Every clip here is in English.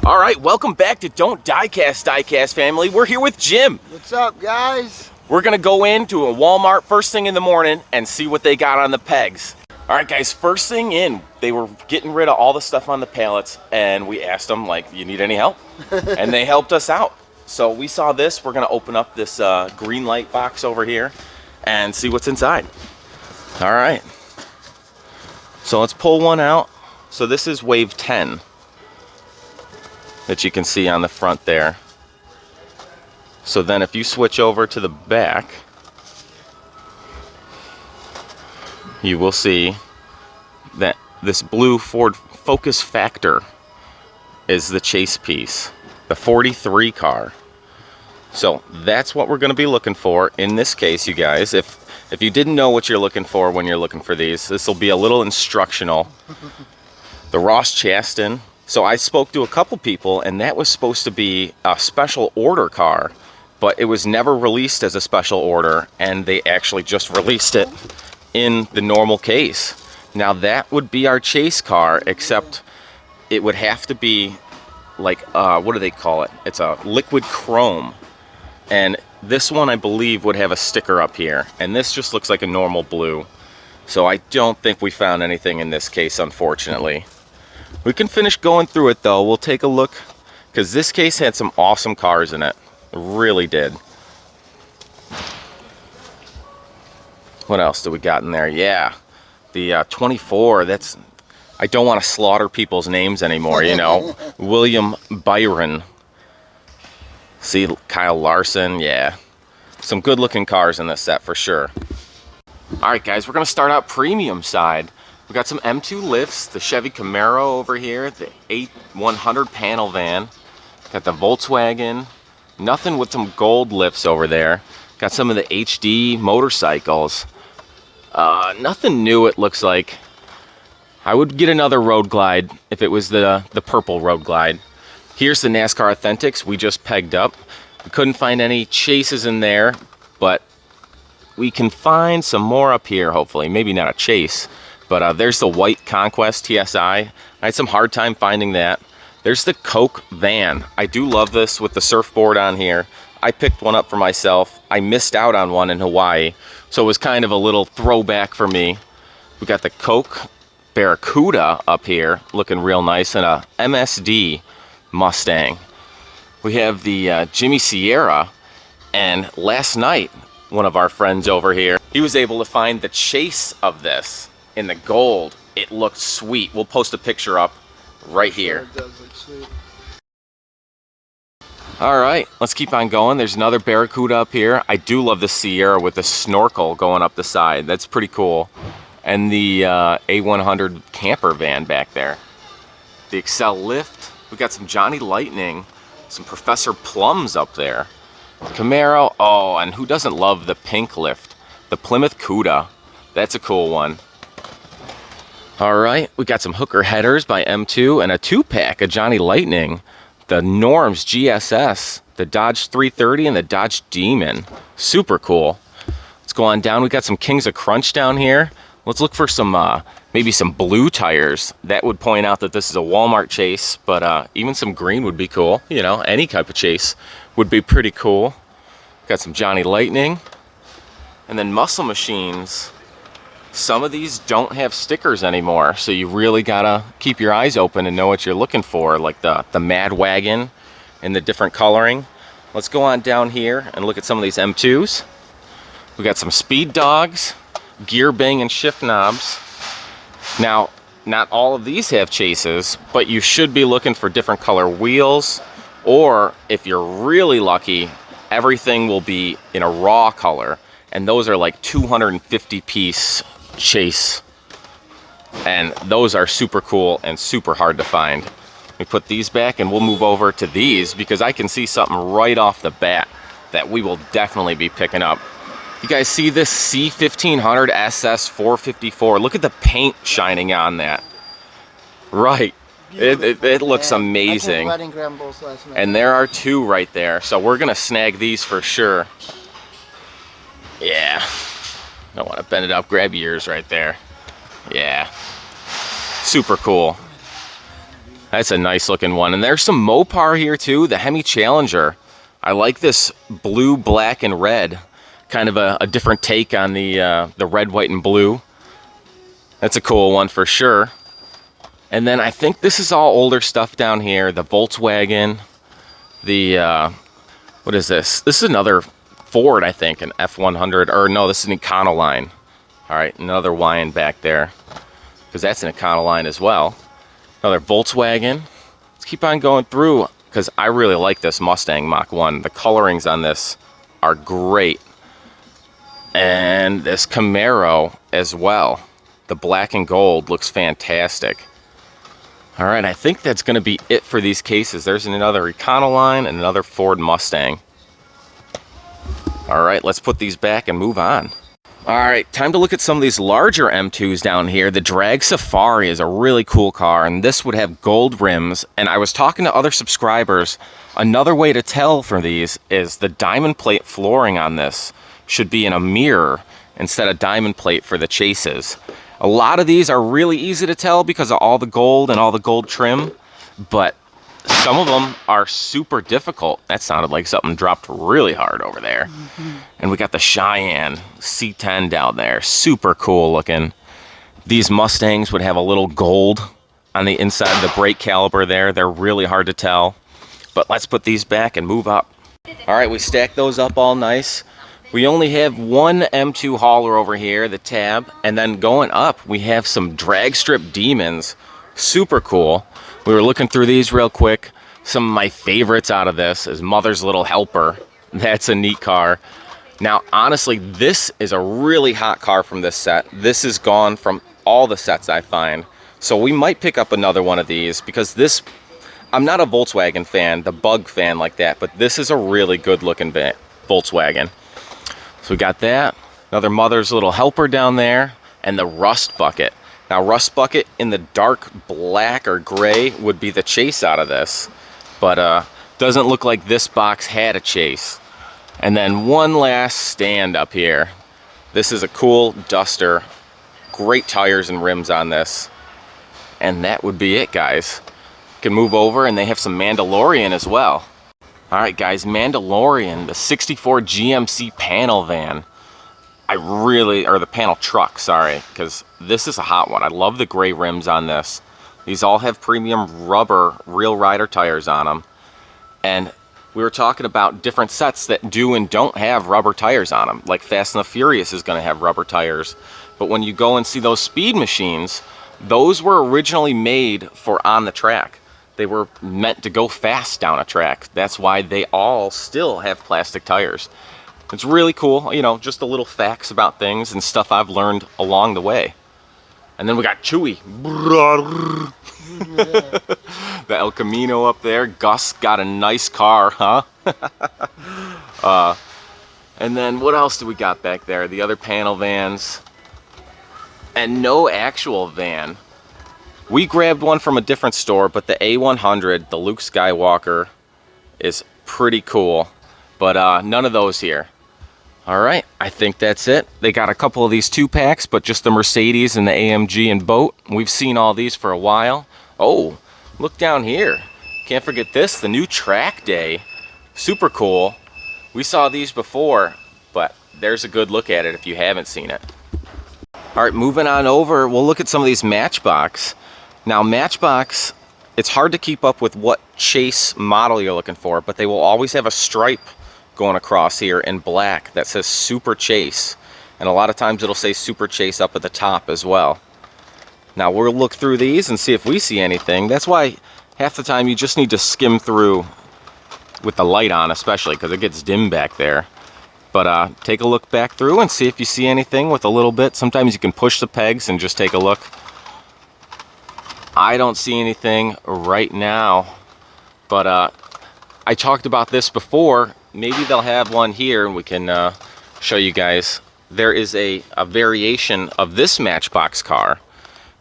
All right, welcome back to Don't DIEcast family. We're here with Jim. What's up, guys? We're gonna go into a Walmart first thing in the morning and see what they got on the pegs. All right, guys, first thing in, they were getting rid of all the stuff on the pallets, and we asked them, like, you need any help? And they helped us out. So we saw this. We're gonna open up this green light box over here and see what's inside. All right. So let's pull one out. So this is wave 10. That you can see on the front there. So then if you switch over to the back, you will see that this blue Ford Focus Factor is the chase piece, the 43 car. So that's what we're going to be looking for in this case, you guys. If you didn't know what you're looking for when you're looking for these, this will be a little instructional. The Ross Chastain. So I spoke to a couple people, and that was supposed to be a special order car, but it was never released as a special order, and they actually just released it in the normal case. Now that would be our chase car, except it would have to be like, what do they call it? It's a liquid chrome. And this one, I believe, would have a sticker up here, and this just looks like a normal blue. So I don't think we found anything in this case, unfortunately. We can finish going through it though. We'll take a look, because this case had some awesome cars in it. It really did. What else do we got in there? Yeah, the 24. That's, I don't want to slaughter people's names anymore, you know. William Byron. See, Kyle Larson. Yeah, some good looking cars in this set for sure. All right, guys, we're gonna start out premium side. We got some M2 lifts, the Chevy Camaro over here, the 8100 panel van. Got the Volkswagen, nothing with some gold lifts over there. Got some of the HD motorcycles. Nothing new, it looks like. I would get another Road Glide if it was the purple Road Glide. Here's the NASCAR Authentics we just pegged up. We couldn't find any chases in there, but we can find some more up here, hopefully. Maybe not a chase. But there's the white Conquest TSI. I had some hard time finding that. There's the Coke van. I do love this with the surfboard on here. I picked one up for myself. I missed out on one in Hawaii, so it was kind of a little throwback for me. We got the Coke Barracuda up here, looking real nice, and a MSD Mustang. We have the Jimmy Sierra, and last night, one of our friends over here, he was able to find the chase of this. In the gold, it looked sweet. We'll post a picture up right here. It does look sweet. All right, let's keep on going. There's another Barracuda up here. I do love the Sierra with the snorkel going up the side. That's pretty cool. And the A100 camper van back there. The Excel lift. We got some Johnny Lightning, some Professor Plums up there. Camaro. Oh, and who doesn't love the pink lift? The Plymouth Cuda. That's a cool one. All right, we got some hooker headers by M2 and a 2-pack of Johnny Lightning, the Norms GSS, the Dodge 330, and the Dodge Demon. Super cool. Let's go on down. We got some Kings of Crunch down here. Let's look for some, maybe some blue tires. That would point out that this is a Walmart chase, but even some green would be cool. You know, any type of chase would be pretty cool. Got some Johnny Lightning. And then Muscle Machines. Some of these don't have stickers anymore, so you really gotta keep your eyes open and know what you're looking for, like the Mad Wagon and the different coloring. Let's go on down here and look at some of these M2's. We got some Speed Dogs, gear bang and shift knobs. Now, not all of these have chases, but you should be looking for different color wheels, or if you're really lucky, everything will be in a raw color, and those are like 250 piece chase, and those are super cool and super hard to find. We put these back and we'll move over to these because I can see something right off the bat that we will definitely be picking up. You guys see this C1500 SS 454? Look at the paint shining on that. Right. It looks amazing. And there are two right there, so we're gonna snag these for sure. Yeah. Don't want to bend it up, grab yours right there. Yeah. Super cool. That's a nice looking one. And there's some Mopar here too, the Hemi Challenger. I like this blue, black, and red. Kind of a different take on the red, white, and blue. That's a cool one for sure. And then I think this is all older stuff down here. The Volkswagen, the, what is this? This is another Ford, I think, an F100, or no, this is an Econoline. All right, another Y back there, because that's an Econoline as well. Another Volkswagen. Let's keep on going through, because I really like this Mustang Mach 1. The colorings on this are great. And this Camaro as well. The black and gold looks fantastic. All right, I think that's going to be it for these cases. There's another Econoline and another Ford Mustang. All right, let's put these back and move on. All right, time to look at some of these larger M2s down here. The Drag Safari is a really cool car, and this would have gold rims. And I was talking to other subscribers. Another way to tell from these is the diamond plate flooring on this should be in a mirror instead of diamond plate for the chases. A lot of these are really easy to tell because of all the gold and all the gold trim, but some of them are super difficult. That sounded like something dropped really hard over there. And we got the Cheyenne C10 down there. Super cool looking. These Mustangs would have a little gold on the inside of the brake caliper there. They're really hard to tell. But let's put these back and move up. All right, we stacked those up all nice. We only have one M2 hauler over here, the Tab, and then going up, we have some drag strip Demons. Super cool. We were looking through these real quick. Some of my favorites out of this is Mother's Little Helper. That's a neat car. Now, honestly, this is a really hot car from this set. This is gone from all the sets I find. So we might pick up another one of these because this, I'm not a Volkswagen fan, the Bug fan like that, but this is a really good looking Volkswagen. So we got that, another Mother's Little Helper down there, and the Rust Bucket. Now, Rust Bucket in the dark black or gray would be the chase out of this, but doesn't look like this box had a chase. And then one last stand up here. This is a cool Duster, great tires and rims on this. And that would be it, guys. Can move over, and they have some Mandalorian as well. All right, guys, Mandalorian, the 64 GMC panel van. Or the panel truck, sorry, because this is a hot one. I love the gray rims on this. These all have premium rubber real rider tires on them. And we were talking about different sets that do and don't have rubber tires on them. Like Fast and the Furious is going to have rubber tires. But when you go and see those speed machines, those were originally made for on the track. They were meant to go fast down a track. That's why they all still have plastic tires. It's really cool, you know, just the little facts about things and stuff I've learned along the way. And then we got Chewy. The El Camino up there. Gus got a nice car, huh? And then what else do we got back there? The other panel vans. And no actual van. We grabbed one from a different store, but the A100, the Luke Skywalker, is pretty cool. But none of those here. All right, I think that's it. They got a couple of these 2-packs, but just the Mercedes and the AMG and Boat. We've seen all these for a while. Oh, look down here. Can't forget this, the new Track Day. Super cool. We saw these before, but there's a good look at it if you haven't seen it. All right, moving on over, we'll look at some of these Matchbox. Now, Matchbox, it's hard to keep up with what chase model you're looking for, but they will always have a stripe going across here in black that says Super Chase. And a lot of times it'll say Super Chase up at the top as well. Now, we'll look through these and see if we see anything. That's why half the time you just need to skim through with the light on, especially because it gets dim back there. But take a look back through and see if you see anything with a little bit. Sometimes you can push the pegs and just take a look. I don't see anything right now, but I talked about this before. Maybe they'll have one here and we can show you guys. There is a variation of this Matchbox car.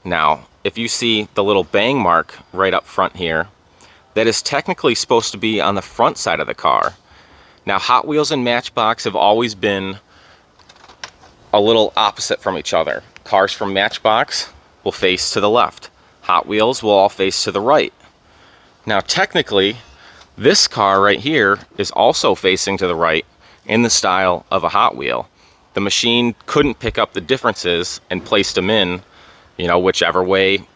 Now, if you see the little bang mark right up front here, that is technically supposed to be on the front side of the car. Now, Hot Wheels and Matchbox have always been a little opposite from each other. Cars from Matchbox will face to the left. Hot Wheels will all face to the right. Now technically, this car right here is also facing to the right in the style of a Hot Wheel. The machine couldn't pick up the differences and placed them in, you know, whichever way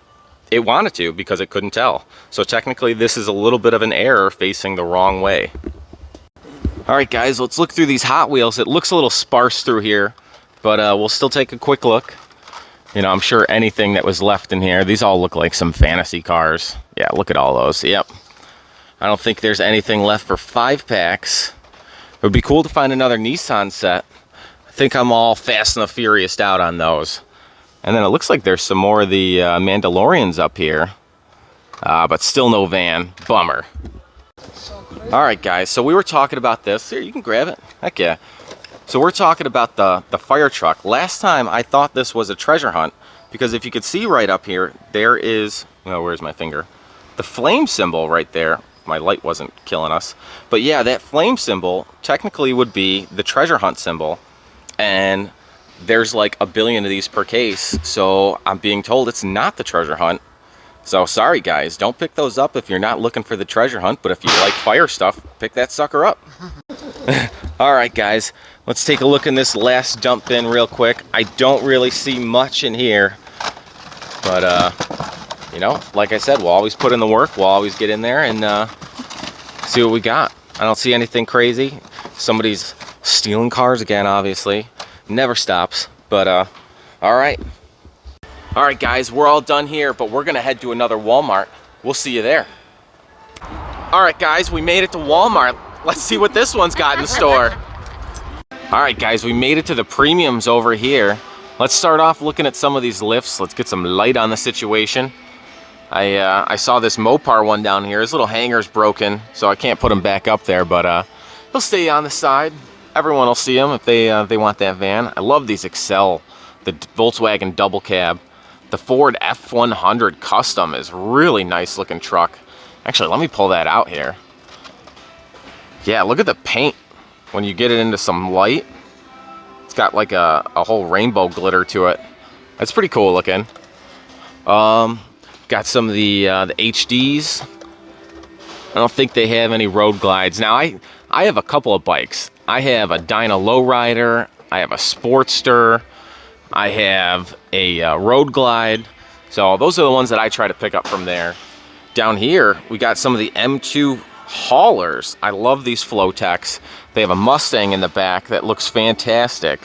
it wanted to because it couldn't tell. So technically this is a little bit of an error facing the wrong way. All right guys, let's look through these Hot Wheels. It looks a little sparse through here, but we'll still take a quick look. You know, I'm sure anything that was left in here, these all look like some fantasy cars. Yeah, look at all those, yep. I don't think there's anything left for 5-packs. It would be cool to find another Nissan set. I think I'm all Fast and the Furious out on those. And then it looks like there's some more of the Mandalorians up here. But still no van. Bummer. All right, guys. So we were talking about this. Here, you can grab it. Heck yeah. So we're talking about the fire truck. Last time I thought this was a treasure hunt because if you could see right up here, there is, oh, where's my finger? The flame symbol right there. My light wasn't killing us. But yeah, that flame symbol technically would be the treasure hunt symbol. And there's like 1 billion of these per case. So I'm being told it's not the treasure hunt. So sorry guys, don't pick those up if you're not looking for the treasure hunt, but if you like fire stuff, pick that sucker up. All right guys, let's take a look in this last dump bin real quick. I don't really see much in here, but you know, like I said, we'll always put in the work, we'll always get in there and see what we got. I don't see anything crazy. Somebody's stealing cars again, obviously. Never stops, but all right. All right, guys, we're all done here, but we're gonna head to another Walmart. We'll see you there. All right, guys, we made it to Walmart. Let's see what this one's got in store. All right, guys, we made it to the premiums over here. Let's start off looking at some of these lifts. Let's get some light on the situation. I saw this Mopar one down here. His little hanger's broken, so I can't put him back up there, but he'll stay on the side. Everyone will see him if they want that van. I love these Excel, the Volkswagen double cab. The Ford F100 Custom is really nice looking truck. Actually, let me pull that out here. Yeah, look at the paint when you get it into some light. It's got like a whole rainbow glitter to it. That's pretty cool looking. Got some of the HDs. I don't think they have any road glides. Now, I have a couple of bikes. I have a Dyna Lowrider. I have a Sportster. I have a Road Glide. So those are the ones that I try to pick up from there. Down here, we got some of the M2 haulers. I love these Flowtechs. They have a Mustang in the back that looks fantastic.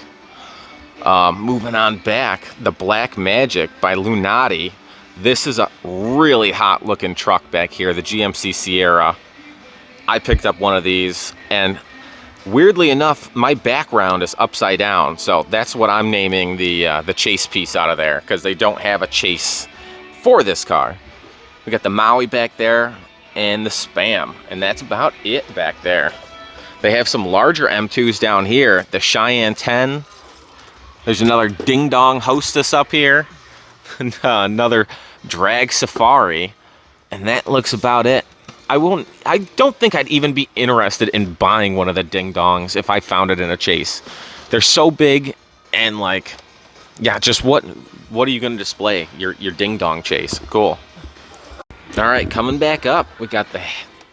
Moving on back, the Black Magic by Lunati. This is a really hot looking truck back here, the GMC Sierra. I picked up one of these, and weirdly enough, my background is upside down, so that's what I'm naming the chase piece out of there, because they don't have a chase for this car. We got the Maui back there, and the Spam, and that's about it back there. They have some larger M2's down here, the Cheyenne 10. There's another Ding Dong Hostess up here, another Drag Safari, and that looks about it. I don't think I'd even be interested in buying one of the Ding Dongs if I found it in a chase. They're so big and like, yeah, just what are you gonna display? Your Ding Dong chase, cool. All right, coming back up, we got the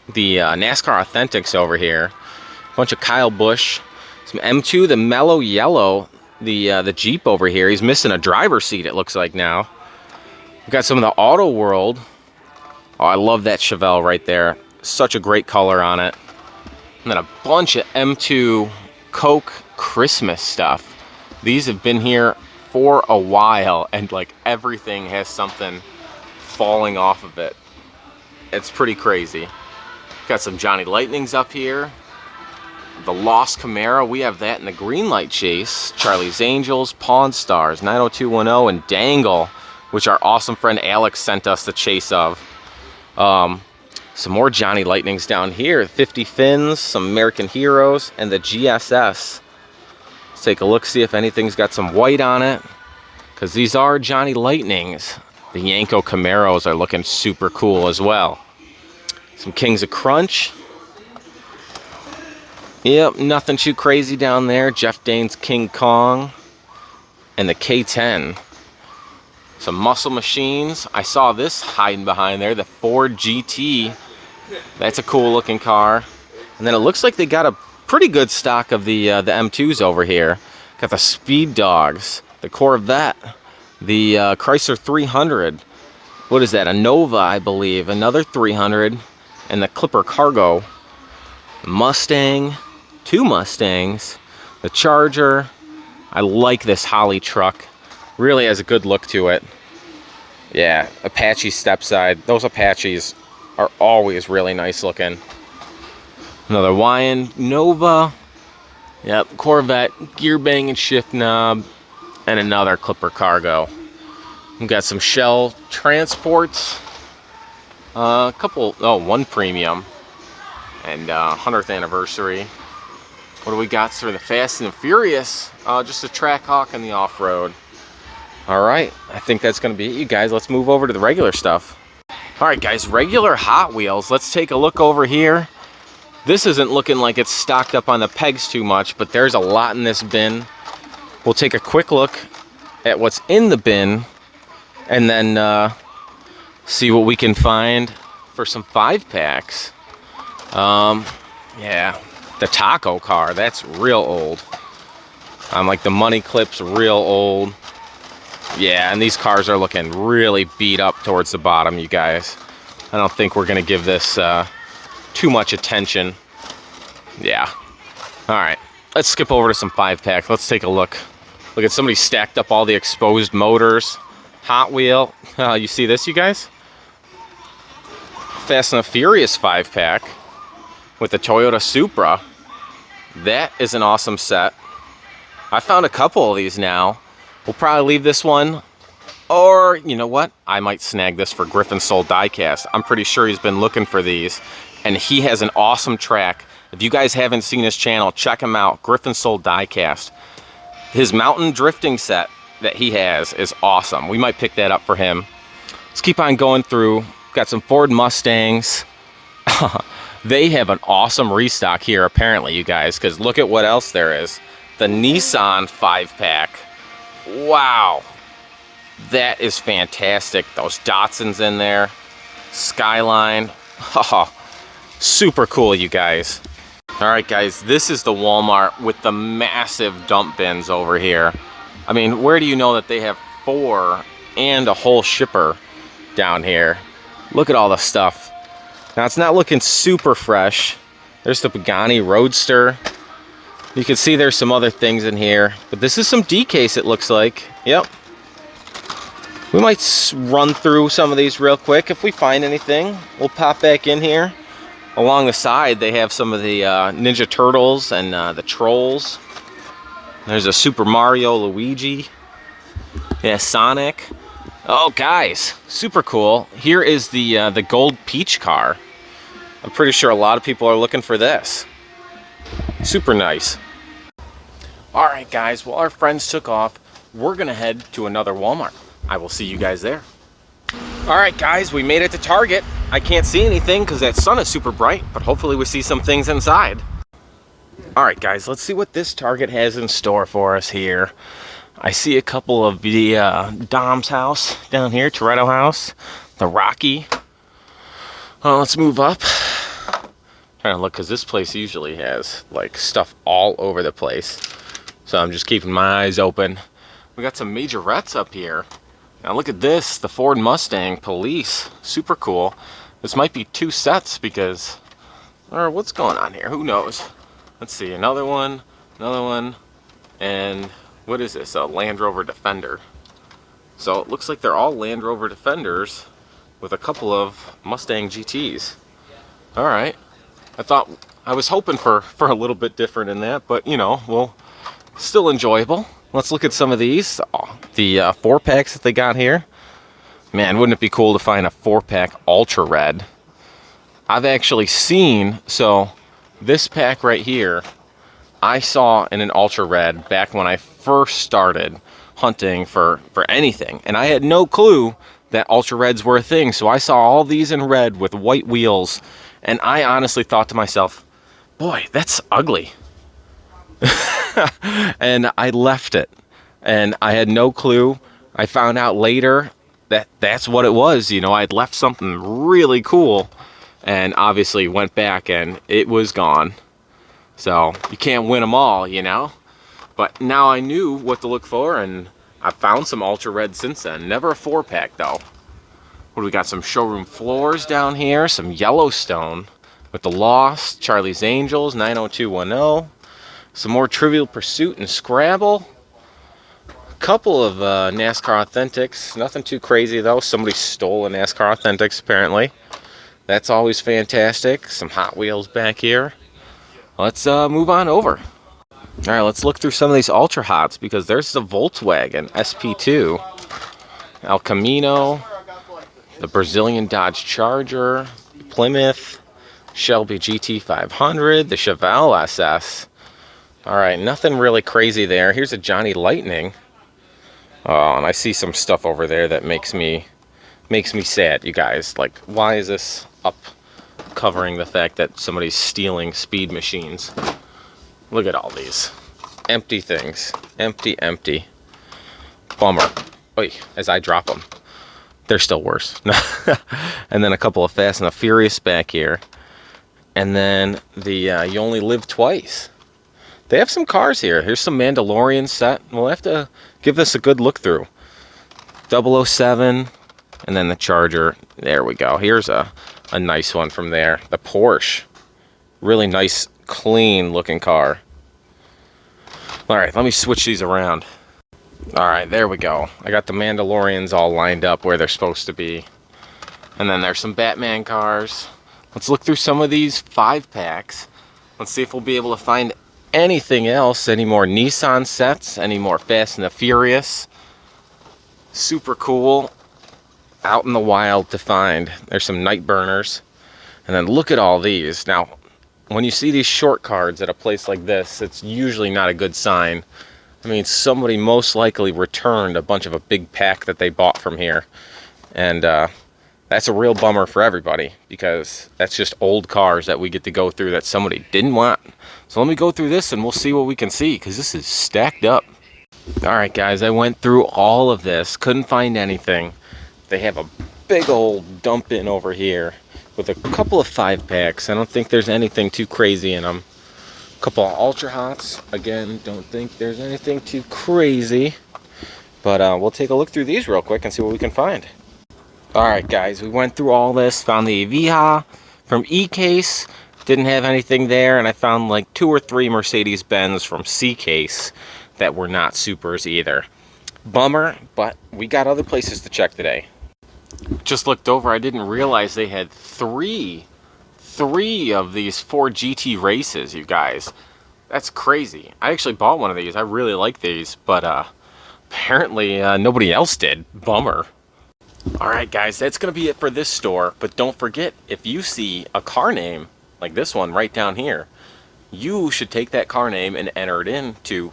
NASCAR Authentics over here. A bunch of Kyle Busch, some M2, the Mellow Yellow, the Jeep over here. He's missing a driver's seat, it looks like now. We got some of the Autoworld. Oh, I love that Chevelle right there. Such a great color on it. And then a bunch of M2 Coke Christmas stuff. These have been here for a while, and like everything has something falling off of it. It's pretty crazy. Got some Johnny Lightnings up here. The Lost Camaro, we have that in the green light chase. Charlie's Angels, Pawn Stars, 90210, and Dangle, which our awesome friend Alex sent us the chase of. Some more Johnny Lightnings down here. 50 Fins, some American Heroes, and the GSS. Let's take a look, see if anything's got some white on it, because these are Johnny Lightnings. The Yanko Camaros are looking super cool as well. Some Kings of Crunch. Yep, nothing too crazy down there. Jeff Dane's King Kong. And the K10. Some muscle machines. I saw this hiding behind there. The Ford GT That's a cool looking car. And then it looks like they got a pretty good stock of the M2's over here. Got the Speed Dogs, the Corvette, the Chrysler 300. What is that? A Nova, I believe. Another 300. And the Clipper Cargo. Mustang. 2 Mustangs. The Charger. I like this Holly truck. Really has a good look to it. Yeah, Apache stepside. Those Apaches are always really nice looking. Another Wyand Nova. Yep, Corvette, gear bang and shift knob. And another Clipper Cargo. We've got some Shell transports. One premium. And 100th anniversary. What do we got for the Fast and the Furious? Just a Trackhawk and the off-road. Alright, I think that's going to be it, you guys. Let's move over to the regular stuff. Alright guys, regular Hot Wheels. Let's take a look over here. This isn't looking like it's stocked up on the pegs too much, but there's a lot in this bin. We'll take a quick look at what's in the bin and then see what we can find for some 5-packs. Yeah, the taco car, that's real old. Like the money clip's real old. Yeah, and these cars are looking really beat up towards the bottom, you guys. I don't think we're gonna give this too much attention. Yeah. Alright, let's skip over to some 5-pack. Let's take a look. Look at somebody stacked up all the exposed motors. Hot Wheel. You see this, you guys? Fast and the Furious 5-pack with the Toyota Supra. That is an awesome set. I found a couple of these now. We'll probably leave this one. Or, you know what? I might snag this for Griffin Soul DIEcast. I'm pretty sure he's been looking for these. And he has an awesome track. If you guys haven't seen his channel, check him out. Griffin Soul DIEcast. His mountain drifting set that he has is awesome. We might pick that up for him. Let's keep on going through. Got some Ford Mustangs. They have an awesome restock here, apparently, you guys, because look at what else there is. The Nissan 5-pack. Wow. That is fantastic. Those Datsuns in there. Skyline. Oh, super cool, you guys. Alright guys, this is the Walmart with the massive dump bins over here. I mean, where do you know that they have 4 and a whole shipper down here? Look at all the stuff. Now it's not looking super fresh. There's the Pagani Roadster. You can see there's some other things in here. But this is some D-case, it looks like. Yep. We might run through some of these real quick. If we find anything, we'll pop back in here. Along the side, they have some of the Ninja Turtles and the Trolls. There's a Super Mario, Luigi. Yeah, Sonic. Oh, guys, super cool. Here is the Gold Peach car. I'm pretty sure a lot of people are looking for this. Super nice. All right, guys, well, our friends took off. We're going to head to another Walmart. I will see you guys there. All right, guys, we made it to Target. I can't see anything because that sun is super bright, but hopefully we see some things inside. All right, guys, let's see what this Target has in store for us here. I see a couple of the Dom's house down here, Toretto house, the Rocky. Let's move up. Trying to look, because this place usually has like stuff all over the place. So I'm just keeping my eyes open. We got some majorettes up here. Now look at this, the Ford Mustang Police, super cool. This might be 2 sets because, or what's going on here? Who knows? Let's see, another one, and what is this? A Land Rover Defender. So it looks like they're all Land Rover Defenders with a couple of Mustang GTs. All right, I was hoping for a little bit different in that, but you know, well, still enjoyable. Let's look at some of these. Oh, the 4-packs that they got here. Man, wouldn't it be cool to find a 4-pack Ultra Red? I've actually seen, so this pack right here, I saw in an Ultra Red back when I first started hunting for anything. And I had no clue that Ultra Reds were a thing. So I saw all these in red with white wheels. And I honestly thought to myself, boy, that's ugly. And I left it, and I had no clue. I found out later that that's what it was. You know, I'd left something really cool, and obviously went back and it was gone. So you can't win them all, you know. But now I knew what to look for, and I found some Ultra Red since then. Never a 4-pack though. What do we got? Some showroom floors down here, some Yellowstone with the Lost, Charlie's Angels, 90210, some more Trivial Pursuit and Scrabble. A couple of NASCAR Authentics, nothing too crazy though. Somebody stole a NASCAR Authentics apparently. That's always fantastic. Some Hot Wheels back here. Let's move on over. All right, let's look through some of these Ultra Hots, because there's the Volkswagen SP2, El Camino, the Brazilian Dodge Charger, Plymouth, Shelby GT500, the Chevelle SS. All right, nothing really crazy there. Here's a Johnny Lightning. Oh, and I see some stuff over there that makes me sad, you guys. Like, why is this up covering the fact that somebody's stealing speed machines? Look at all these empty things. Empty. Bummer. Oy, as I drop them. They're still worse. And then a couple of Fast and the Furious back here. And then the You Only Live Twice. They have some cars here. Here's some Mandalorian set. We'll have to give this a good look through. 007. And then the Charger. There we go. Here's a nice one from there. The Porsche. Really nice, clean looking car. All right, let me switch these around. All right, there we go. I got the Mandalorians all lined up where they're supposed to be. And then there's some Batman cars. Let's look through some of these 5-packs. Let's see if we'll be able to find anything else. Any more Nissan sets, any more Fast and the Furious. Super cool. Out in the wild to find. There's some Night Burners. And then look at all these. Now, when you see these short cards at a place like this, it's usually not a good sign. I mean, somebody most likely returned a bunch of a big pack that they bought from here. And that's a real bummer for everybody, because that's just old cars that we get to go through that somebody didn't want. So let me go through this and we'll see what we can see, because this is stacked up. All right, guys, I went through all of this. Couldn't find anything. They have a big old dump in over here with a couple of 5-packs. I don't think there's anything too crazy in them. A couple of Ultra Hots. Again, don't think there's anything too crazy. But we'll take a look through these real quick and see what we can find. Alright guys, we went through all this. Found the Vija from E-Case. Didn't have anything there. And I found like 2 or 3 Mercedes-Benz from C-Case that were not supers either. Bummer, but we got other places to check today. Just looked over, I didn't realize they had three of these Ford GT races, you guys. That's crazy. I actually bought one of these. I really like these, but apparently nobody else did. Bummer. Alright guys, that's going to be it for this store, but don't forget, if you see a car name like this one right down here, you should take that car name and enter it into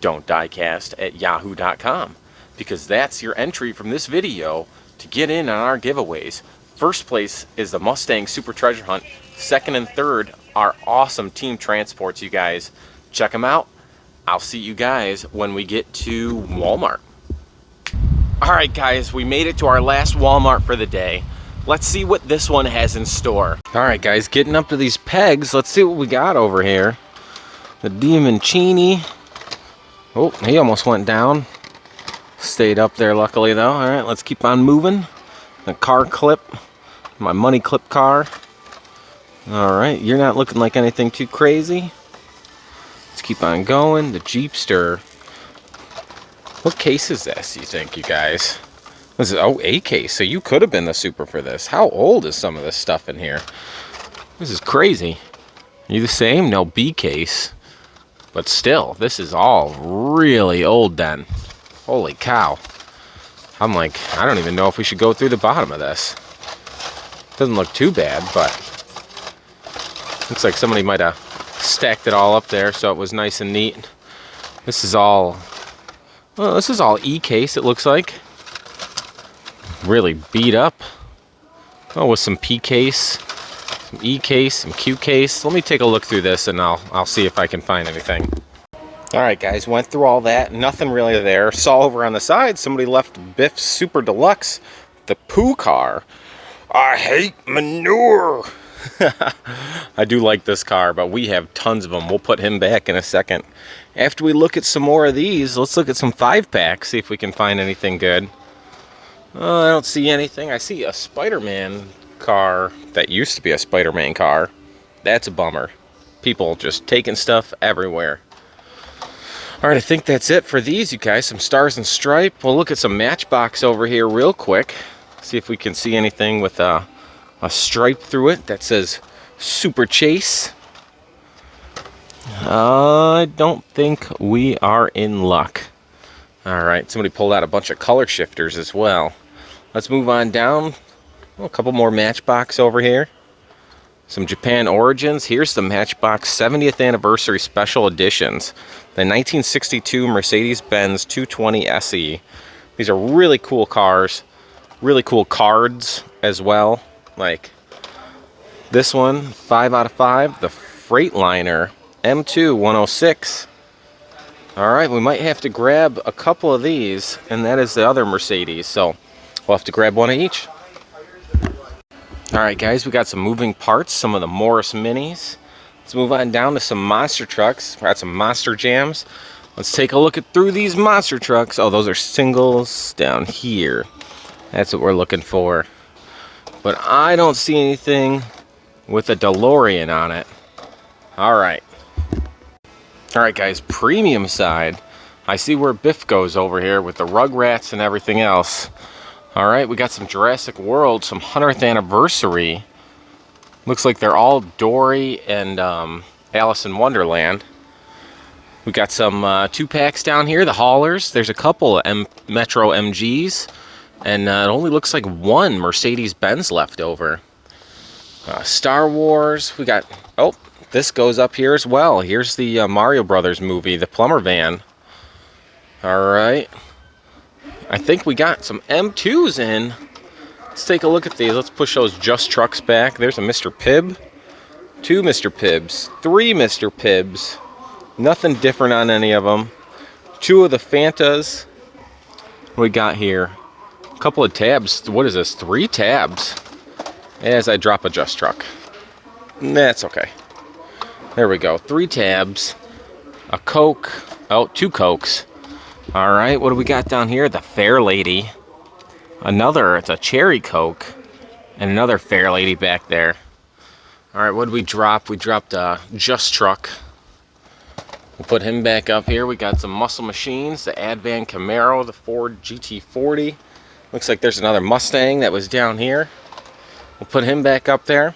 DIEcast@yahoo.com, because that's your entry from this video to get in on our giveaways. First place is the Mustang Super Treasure Hunt. Second and third are awesome team transports, you guys. Check them out. I'll see you guys when we get to Walmart. Alright guys, we made it to our last Walmart for the day. Let's see what this one has in store. Alright guys, getting up to these pegs. Let's see what we got over here. The Diamencini. Oh, he almost went down. Stayed up there luckily though. Alright, let's keep on moving. The car clip. My money clip car. Alright, you're not looking like anything too crazy. Let's keep on going. The Jeepster. What case is this, you think, you guys? This is, oh, A case. So you could have been the super for this. How old is some of this stuff in here? This is crazy. Are you the same? No, B case. But still, this is all really old then. Holy cow. I'm like, I don't even know if we should go through the bottom of this. Doesn't look too bad, but looks like somebody might have stacked it all up there so it was nice and neat. This is all, well, this is all E case, it looks like. Really beat up. Oh, with some P case, some E case, some Q case. Let me take a look through this and I'll see if I can find anything. Alright guys, went through all that, nothing really there. Saw over on the side, somebody left Biff's Super Deluxe, the Pooh car. I hate manure. I do like this car, but we have tons of them. We'll put him back in a second. After we look at some more of these, let's look at some 5-packs, see if we can find anything good. I don't see anything. I see a Spider-Man car that used to be a Spider-Man car. That's a bummer. People just taking stuff everywhere. All right, I think that's it for these, you guys. Some Stars and Stripe. We'll look at some Matchbox over here real quick. See if we can see anything with a stripe through it that says Super Chase. I don't think we are in luck. All right, somebody pulled out a bunch of color shifters as well. Let's move on down. A couple more Matchbox over here. Some Japan Origins. Here's the Matchbox 70th Anniversary Special Editions. The 1962 Mercedes-Benz 220 SE. These are really cool cars. Really cool cards as well. Like this one, 5 out of 5. The Freightliner M2 106. All right, we might have to grab a couple of these, and that is the other Mercedes. So we'll have to grab one of each. All right, guys, we got some moving parts, some of the Morris Minis. Let's move on down to some monster trucks. We got some Monster Jams. Let's take a look through these monster trucks. Oh, those are singles down here. That's what we're looking for. But I don't see anything with a DeLorean on it. All right. All right, guys, premium side. I see where Biff goes over here with the Rugrats and everything else. All right, we got some Jurassic World, some 100th anniversary. Looks like they're all Dory and Alice in Wonderland. We got some 2-packs down here, the haulers. There's a couple of Metro MGs. And it only looks like one Mercedes-Benz left over. Star Wars, we got, oh, this goes up here as well. Here's the Mario Brothers movie, the Plumber Van. All right. I think we got some M2's in. Let's take a look at these. Let's push those Just Trucks back. There's a Mr. Pibb. 2 Mr. Pibbs. 3 Mr. Pibbs. Nothing different on any of them. 2 of the Fantas. What we got here? A couple of tabs. What is this? 3 tabs. As I drop a Just Truck. That's okay. There we go. 3 tabs. A Coke. Oh, 2 Cokes. All right. What do we got down here? The Fair Lady. Another. It's a Cherry Coke. And another Fair Lady back there. All right. What did we drop? We dropped a Just Truck. We'll put him back up here. We got some Muscle Machines. The Advan Camaro. The Ford GT40. Looks like there's another Mustang that was down here. We'll put him back up there.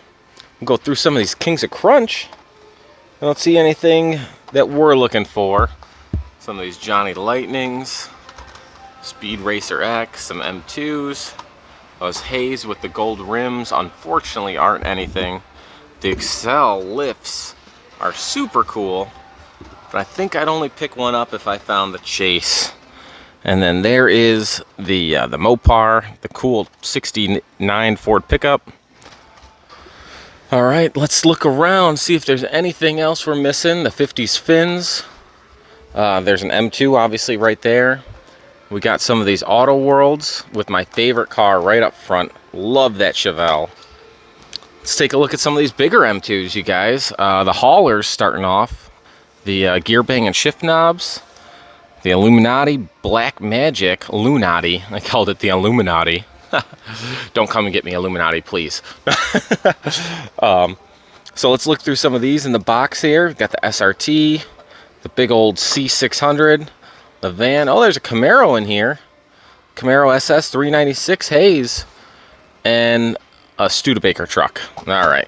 We'll go through some of these Kings of Crunch. I don't see anything that we're looking for. Some of these Johnny Lightnings. Speed Racer X. Some M2's. Those Hayes with the gold rims unfortunately aren't anything. The Excel lifts are super cool. But I think I'd only pick one up if I found the Chase. And then there is the Mopar, the cool 69 Ford pickup. All right, let's look around, see if there's anything else we're missing. The 50s Fins. There's an M2 obviously right there. We got some of these Autoworlds with my favorite car right up front. Love that Chevelle. Let's take a look at some of these bigger M2s, you guys. The haulers starting off. The gear bang and shift knobs. The Illuminati Black Magic Illuminati. I called it the Illuminati. Don't come and get me, Illuminati, please. So let's look through some of these in the box here. We've got the SRT, the big old C600, the van. Oh, there's a Camaro in here. Camaro SS 396 Hayes, and a Studebaker truck. All right,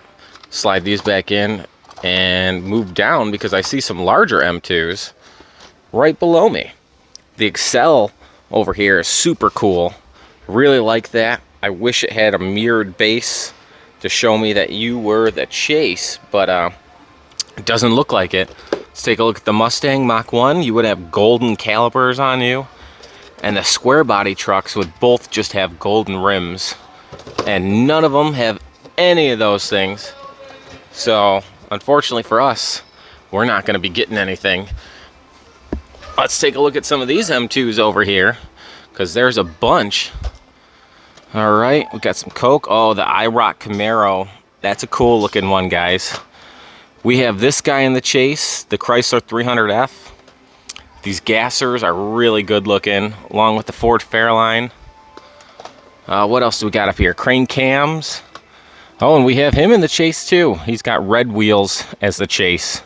slide these back in and move down because I see some larger M2s right below me. The Excel over here is super cool. Really like that. I wish it had a mirrored base to show me that you were the Chase, but it doesn't look like it. Let's take a look at the Mustang Mach 1. You would have golden calipers on you, and the square body trucks would both just have golden rims, and none of them have any of those things. So unfortunately for us, we're not going to be getting anything. Let's take a look at some of these M2s over here, because there's a bunch. All right, we got some Coke. Oh, the IROC Camaro. That's a cool looking one, guys. We have this guy in the chase, the Chrysler 300F. These gassers are really good looking, along with the Ford Fairline. What else do we got up here? Crane cams. Oh, and we have him in the chase too. He's got red wheels as the chase.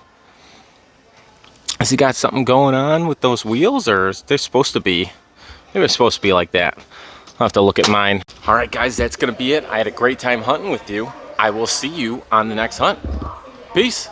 Has he got something going on with those wheels, or is they're supposed to be? They were supposed to be like that. I'll have to look at mine. All right, guys, that's gonna be it. I had a great time hunting with you. I will see you on the next hunt. Peace.